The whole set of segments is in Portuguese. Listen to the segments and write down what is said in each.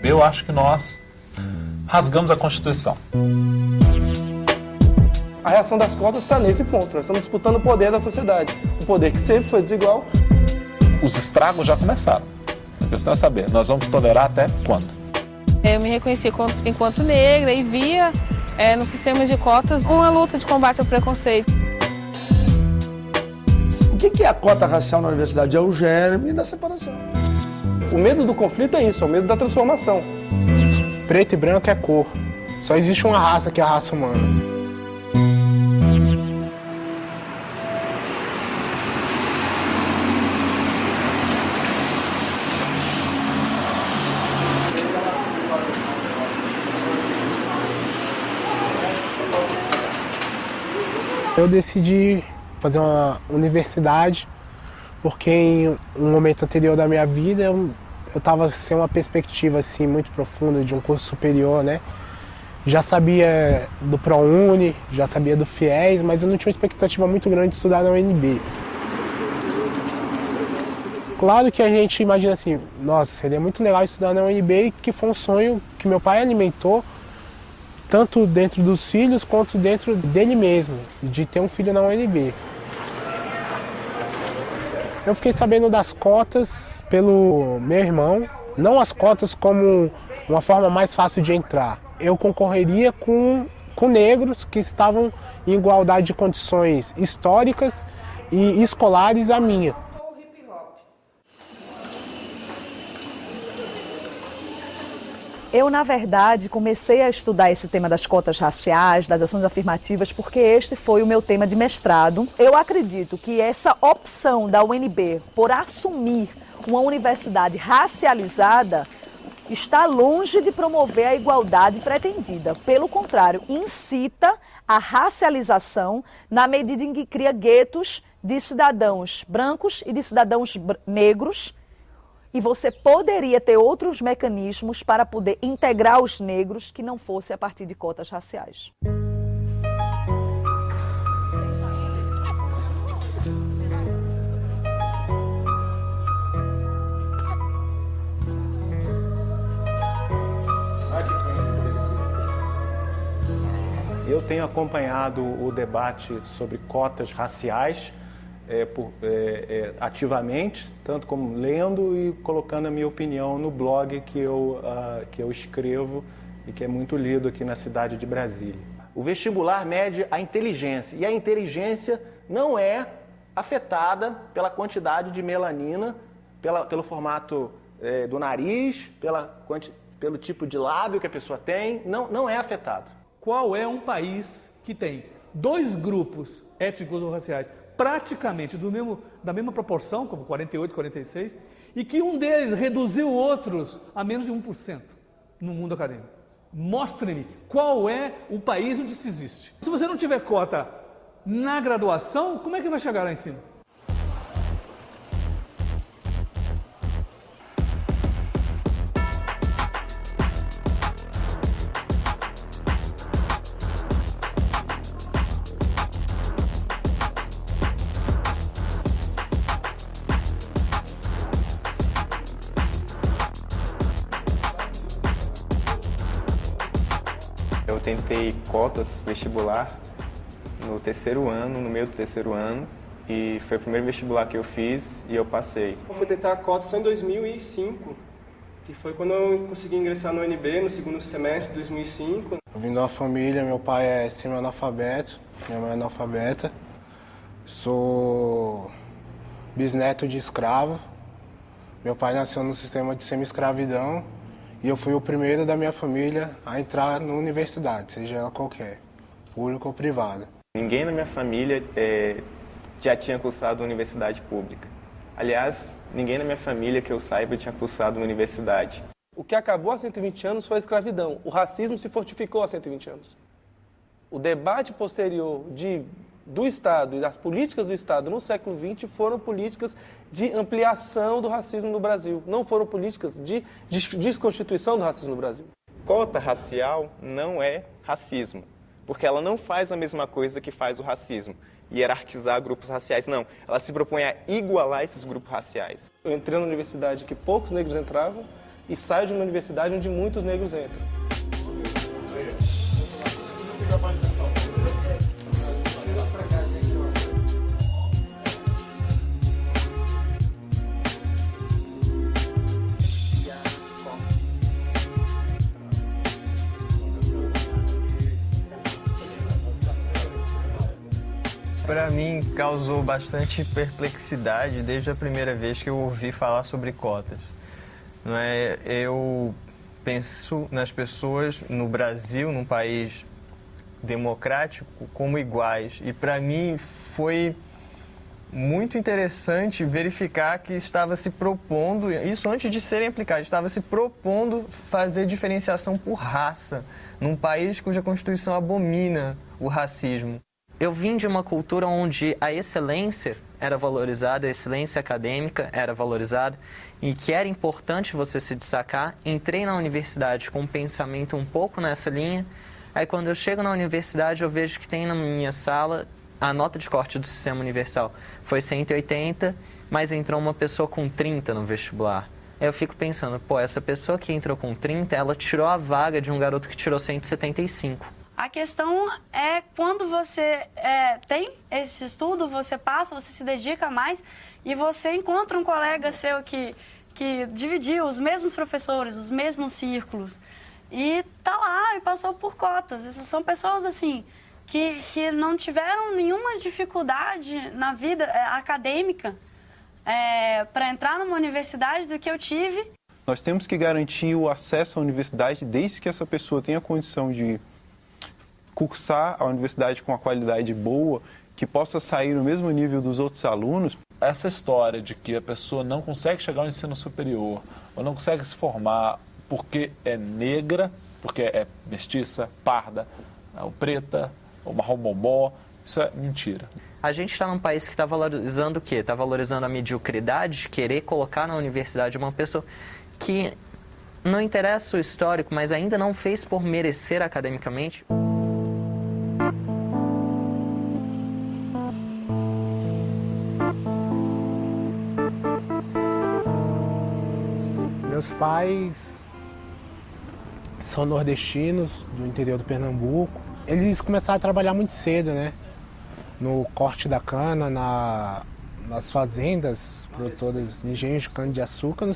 Eu acho que nós rasgamos a Constituição. A reação das cotas está nesse ponto. Nós estamos disputando o poder da sociedade. Um poder que sempre foi desigual. Os estragos já começaram. A questão é saber, nós vamos tolerar até quando? Eu me reconhecia enquanto negra e via no sistema de cotas uma luta de combate ao preconceito. O que é a cota racial na universidade? É o germe da separação. O medo do conflito é isso, é o medo da transformação. Preto e branco é cor. Só existe uma raça que é a raça humana. Eu decidi fazer uma universidade porque em um momento anterior da minha vida eu estava sem uma perspectiva assim muito profunda de um curso superior, né? Já sabia do ProUni, já sabia do FIES, mas eu não tinha uma expectativa muito grande de estudar na UNB. Claro que a gente imagina assim, nossa, seria muito legal estudar na UNB, que foi um sonho que meu pai alimentou, tanto dentro dos filhos quanto dentro dele mesmo, de ter um filho na UNB. Eu fiquei sabendo das cotas pelo meu irmão, não as cotas como uma forma mais fácil de entrar. Eu concorreria com negros que estavam em igualdade de condições históricas e escolares à minha. Eu, na verdade, comecei a estudar esse tema das cotas raciais, das ações afirmativas, porque este foi o meu tema de mestrado. Eu acredito que essa opção da UNB por assumir uma universidade racializada está longe de promover a igualdade pretendida. Pelo contrário, incita a racialização na medida em que cria guetos de cidadãos brancos e de cidadãos negros. E você poderia ter outros mecanismos para poder integrar os negros que não fosse a partir de cotas raciais. Eu tenho acompanhado o debate sobre cotas raciais ativamente, tanto como lendo e colocando a minha opinião no blog que eu escrevo e que é muito lido aqui na cidade de Brasília. O vestibular mede a inteligência e a inteligência não é afetada pela quantidade de melanina, pelo formato do nariz, pelo tipo de lábio que a pessoa tem, não é afetado. Qual é um país que tem dois grupos étnicos ou raciais praticamente da mesma proporção, como 48, 46, e que um deles reduziu outros a menos de 1% no mundo acadêmico? Mostre-me qual é o país onde isso existe. Se você não tiver cota na graduação, como é que vai chegar lá em cima? Eu tentei cotas vestibular no terceiro ano, no meio do terceiro ano, e foi o primeiro vestibular que eu fiz e eu passei. Eu fui tentar a cota só em 2005, que foi quando eu consegui ingressar no UNB, no segundo semestre de 2005. Eu vim de uma família, meu pai é semi-analfabeto, minha mãe é analfabeta. Sou bisneto de escravo. Meu pai nasceu no sistema de semi-escravidão. E eu fui o primeiro da minha família a entrar na universidade, seja ela qualquer, pública ou privada. Ninguém na minha família já tinha cursado universidade pública. Aliás, ninguém na minha família que eu saiba tinha cursado uma universidade. O que acabou há 120 anos foi a escravidão. O racismo se fortificou há 120 anos. O debate posterior do Estado e das políticas do Estado no século XX foram políticas de ampliação do racismo no Brasil, não foram políticas de desconstituição do racismo no Brasil. Cota racial não é racismo, porque ela não faz a mesma coisa que faz o racismo. hierarquizar grupos raciais, não. Ela se propõe a igualar esses grupos raciais. Eu entrei numa universidade que poucos negros entravam e saio de uma universidade onde muitos negros entram. Para mim, causou bastante perplexidade desde a primeira vez que eu ouvi falar sobre cotas. Não é? Eu penso nas pessoas no Brasil, num país democrático, como iguais. E para mim foi muito interessante verificar que estava se propondo, isso antes de serem aplicados, estava se propondo fazer diferenciação por raça, num país cuja Constituição abomina o racismo. Eu vim de uma cultura onde a excelência era valorizada, a excelência acadêmica era valorizada e que era importante você se destacar. Entrei na universidade com um pensamento um pouco nessa linha. Aí quando eu chego na universidade eu vejo que tem na minha sala a nota de corte do Sistema Universal foi 180, mas entrou uma pessoa com 30 no vestibular. Aí eu fico pensando, pô, essa pessoa que entrou com 30, ela tirou a vaga de um garoto que tirou 175. A questão é quando você tem esse estudo, você passa, você se dedica mais e você encontra um colega seu que dividiu os mesmos professores, os mesmos círculos e tá lá e passou por cotas. Essas são pessoas assim que não tiveram nenhuma dificuldade na vida acadêmica para entrar numa universidade do que eu tive. Nós temos que garantir o acesso à universidade desde que essa pessoa tenha condição de cursar a universidade com uma qualidade boa, que possa sair no mesmo nível dos outros alunos. Essa história de que a pessoa não consegue chegar ao ensino superior ou não consegue se formar porque é negra, porque é mestiça, parda, ou preta, ou marrom bombó, isso é mentira. A gente está num país que está valorizando o quê? Está valorizando a mediocridade, querer colocar na universidade uma pessoa que não interessa o histórico, mas ainda não fez por merecer academicamente. Meus pais são nordestinos, do interior do Pernambuco. Eles começaram a trabalhar muito cedo, né? No corte da cana, nas fazendas produtoras de engenhos de cana-de-açúcar, no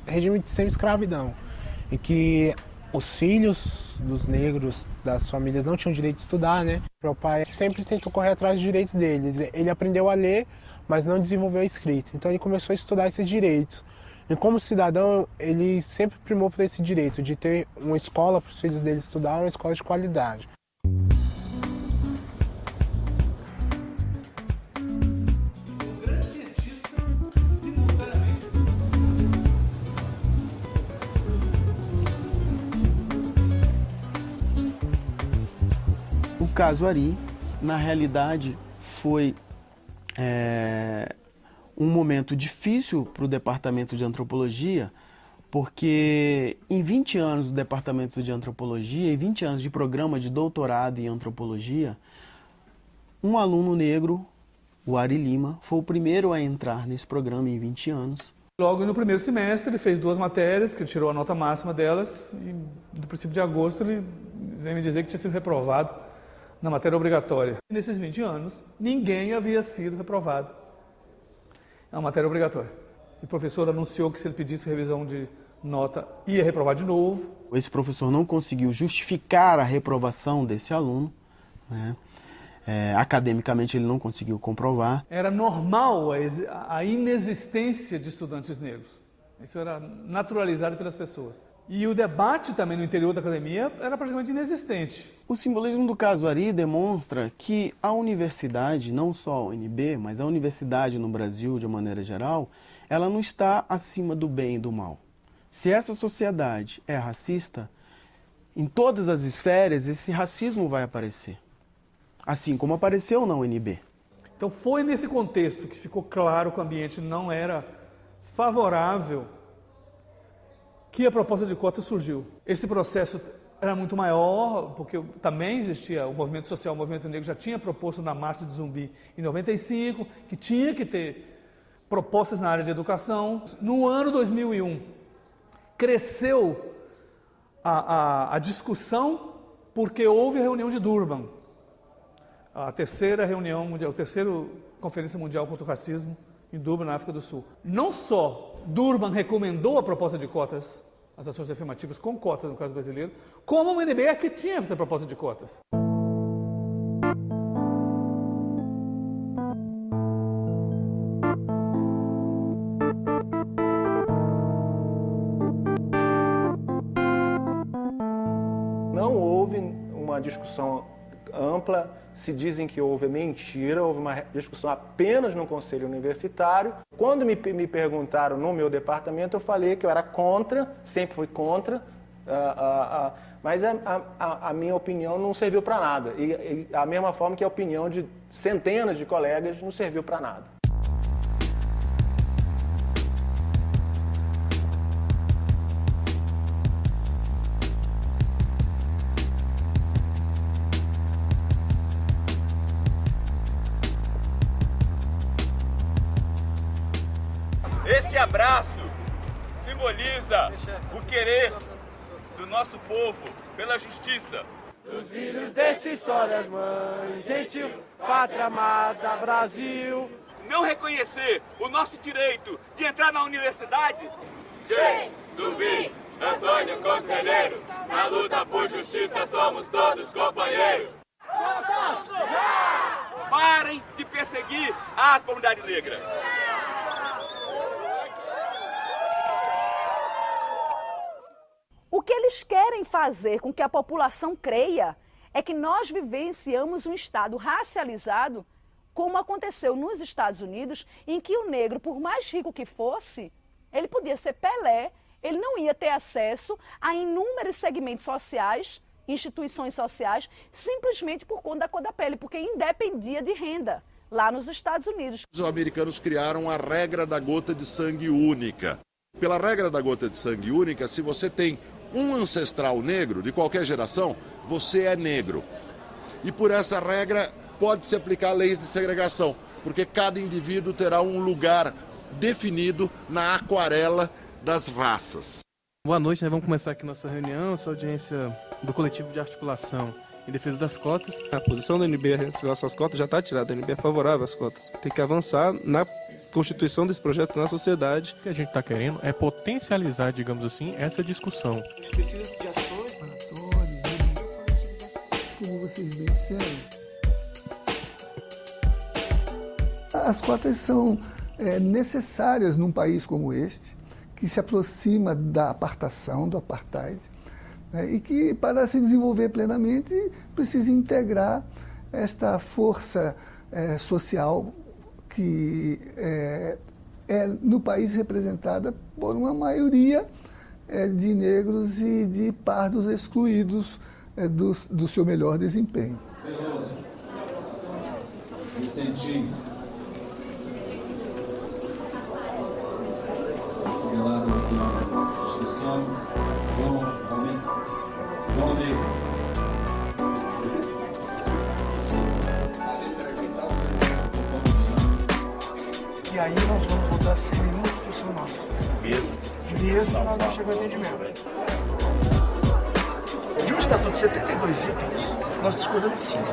regime de semi-escravidão, em que os filhos dos negros das famílias não tinham direito de estudar, né? Meu pai sempre tentou correr atrás dos direitos deles. Ele aprendeu a ler, mas não desenvolveu a escrita. Então ele começou a estudar esses direitos. E como cidadão, ele sempre primou por esse direito de ter uma escola para os filhos dele estudar, uma escola de qualidade. Um grande cientista, simultaneamente. O caso Ari, na realidade, foi um momento difícil para o Departamento de Antropologia, porque em 20 anos do Departamento de Antropologia e 20 anos de programa de doutorado em Antropologia, um aluno negro, o Ari Lima, foi o primeiro a entrar nesse programa em 20 anos. Logo no primeiro semestre ele fez 2 matérias, que ele tirou a nota máxima delas, e no princípio de agosto ele veio me dizer que tinha sido reprovado na matéria obrigatória. Nesses 20 anos, ninguém havia sido reprovado. É uma matéria obrigatória. E o professor anunciou que se ele pedisse revisão de nota, ia reprovar de novo. Esse professor não conseguiu justificar a reprovação desse aluno, né? Academicamente ele não conseguiu comprovar. Era normal a inexistência de estudantes negros. Isso era naturalizado pelas pessoas. E o debate também no interior da academia era praticamente inexistente. O simbolismo do caso Ari demonstra que a universidade, não só a UNB, mas a universidade no Brasil de uma maneira geral, ela não está acima do bem e do mal. Se essa sociedade é racista, em todas as esferas esse racismo vai aparecer. Assim como apareceu na UNB. Então foi nesse contexto que ficou claro que o ambiente não era favorável que a proposta de cota surgiu. Esse processo era muito maior, porque também existia o movimento social, o movimento negro já tinha proposto na Marcha de Zumbi em 95, que tinha que ter propostas na área de educação. No ano 2001, cresceu a discussão porque houve a reunião de Durban, a terceira reunião mundial, a terceira Conferência Mundial contra o Racismo em Durban, na África do Sul. Não só Durban recomendou a proposta de cotas, as ações afirmativas com cotas no caso brasileiro, como o UNB é que tinha essa proposta de cotas. Não houve uma discussão ampla, se dizem que houve mentira, houve uma discussão apenas no Conselho Universitário. Quando me perguntaram no meu departamento, eu falei que eu era contra, sempre fui contra, mas a minha opinião não serviu para nada. E a mesma forma que a opinião de centenas de colegas não serviu para nada. Este abraço simboliza o querer do nosso povo pela justiça. Dos filhos desses sólias mães, gentil, pátria amada, Brasil. Não reconhecer o nosso direito de entrar na universidade? Tchê, Zumbi, Antônio Conselheiro, na luta por justiça somos todos companheiros. Parem de perseguir a comunidade negra. O que eles querem fazer com que a população creia é que nós vivenciamos um Estado racializado, como aconteceu nos Estados Unidos, em que o negro, por mais rico que fosse, ele podia ser Pelé, ele não ia ter acesso a inúmeros segmentos sociais, instituições sociais, simplesmente por conta da cor da pele, porque independia de renda lá nos Estados Unidos. Os americanos criaram a regra da gota de sangue única. Pela regra da gota de sangue única, se você tem um ancestral negro de qualquer geração, você é negro. E por essa regra pode-se aplicar leis de segregação, porque cada indivíduo terá um lugar definido na aquarela das raças. Boa noite, vamos começar aqui nossa reunião, essa audiência do coletivo de articulação em defesa das cotas. A posição da UNB em relação às cotas já está tirada, a UNB é favorável às cotas. Tem que avançar na constituição desse projeto na sociedade. O que a gente está querendo é potencializar, digamos assim, essa discussão. Precisa de ações como vocês bem disseram. As cotas são necessárias num país como este, que se aproxima da apartação, do apartheid, e que, para se desenvolver plenamente, precisa integrar esta força social que é no país representada por uma maioria de negros e de pardos excluídos do seu melhor desempenho. Veloso, Vicentinho, Renato da Instituição, João Negro. E aí nós vamos voltar sem nenhuma instrução nossa. Mesmo nós não chegamos a atendimento. De um estatuto de 72 itens, nós discordamos de 5.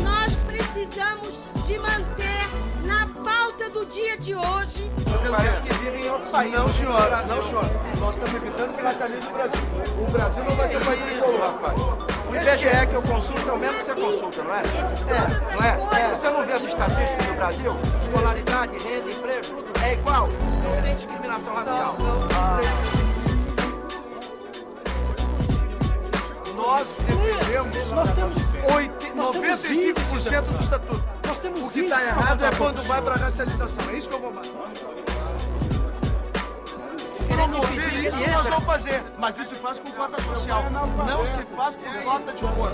Nós precisamos de manter na pauta do dia de hoje. Parece que vivem em outro país. Não, senhora. Não, senhora. Nós estamos evitando que racialize o Brasil. O Brasil não vai ser um país tricolor, rapaz. O IBGE que eu consulto é o mesmo que você consulta, não é? Não é? Você não vê as estatísticas do Brasil? Escolaridade, renda, emprego, tudo é igual. Não tem discriminação racial. Nós defendemos. Nós temos 95% do estatuto. Nós temos o que está errado é quando vai para a racialização. É isso que eu vou fazer. Promover isso nós vamos fazer, mas isso se faz com cota social. Não se faz por cota de cor.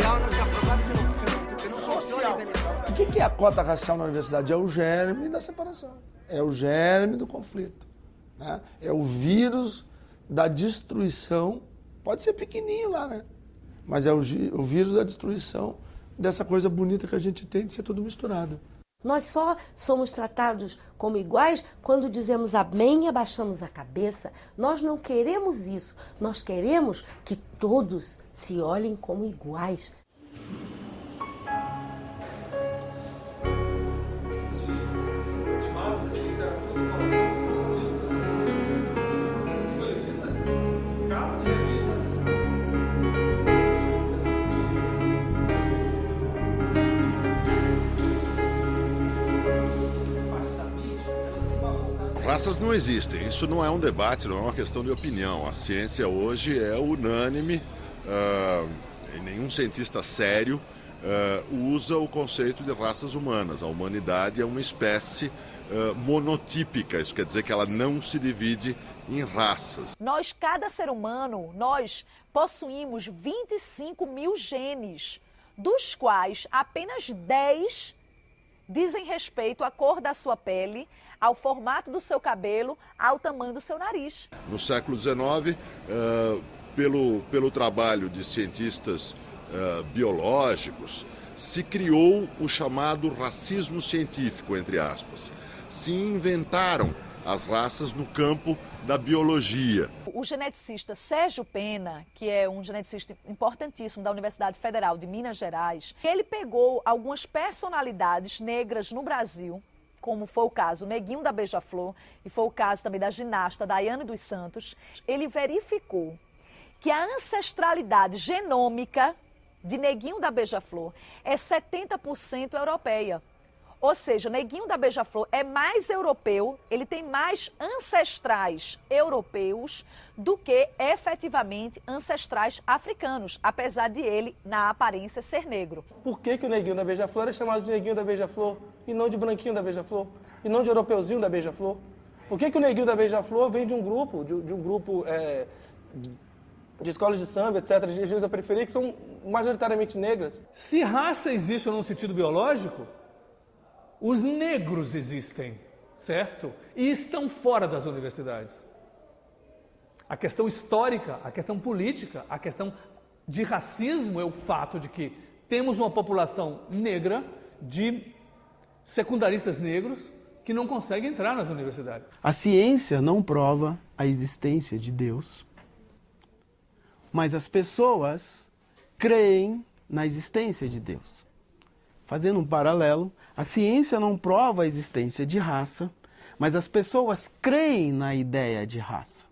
O que é a cota racial na universidade? É o germe da separação. É o germe do conflito. né? É o vírus da destruição, pode ser pequenininho lá, né? Mas é o vírus da destruição dessa coisa bonita que a gente tem de ser tudo misturado. Nós só somos tratados como iguais quando dizemos amém e abaixamos a cabeça. Nós não queremos isso. Nós queremos que todos se olhem como iguais. Raças não existem, isso não é um debate, não é uma questão de opinião. A ciência hoje é unânime, e nenhum cientista sério usa o conceito de raças humanas. A humanidade é uma espécie monotípica, isso quer dizer que ela não se divide em raças. Nós, cada ser humano, nós possuímos 25 mil genes, dos quais apenas 10 dizem respeito à cor da sua pele, ao formato do seu cabelo, ao tamanho do seu nariz. No século XIX, pelo trabalho de cientistas biológicos, se criou o chamado racismo científico, entre aspas. Se inventaram as raças no campo da biologia. O geneticista Sérgio Pena, que é um geneticista importantíssimo da Universidade Federal de Minas Gerais, ele pegou algumas personalidades negras no Brasil, como foi o caso Neguinho da Beija-Flor e foi o caso também da ginasta Daiane dos Santos. Ele verificou que a ancestralidade genômica de Neguinho da Beija-Flor é 70% europeia. Ou seja, Neguinho da Beija-Flor é mais europeu, ele tem mais ancestrais europeus do que efetivamente ancestrais africanos, apesar de ele, na aparência, ser negro. Por que o Neguinho da Beija-Flor é chamado de Neguinho da Beija-Flor e não de Branquinho da Beija-Flor e não de Europeuzinho da Beija-Flor? Por que o Neguinho da Beija-Flor vem de um grupo, de escolas de samba, etc., de regiões da periferia, que são majoritariamente negras? Se raça existe num sentido biológico, os negros existem, certo? E estão fora das universidades. A questão histórica, a questão política, a questão de racismo é o fato de que temos uma população negra de secundaristas negros que não conseguem entrar nas universidades. A ciência não prova a existência de Deus, mas as pessoas creem na existência de Deus. Fazendo um paralelo, a ciência não prova a existência de raça, mas as pessoas creem na ideia de raça.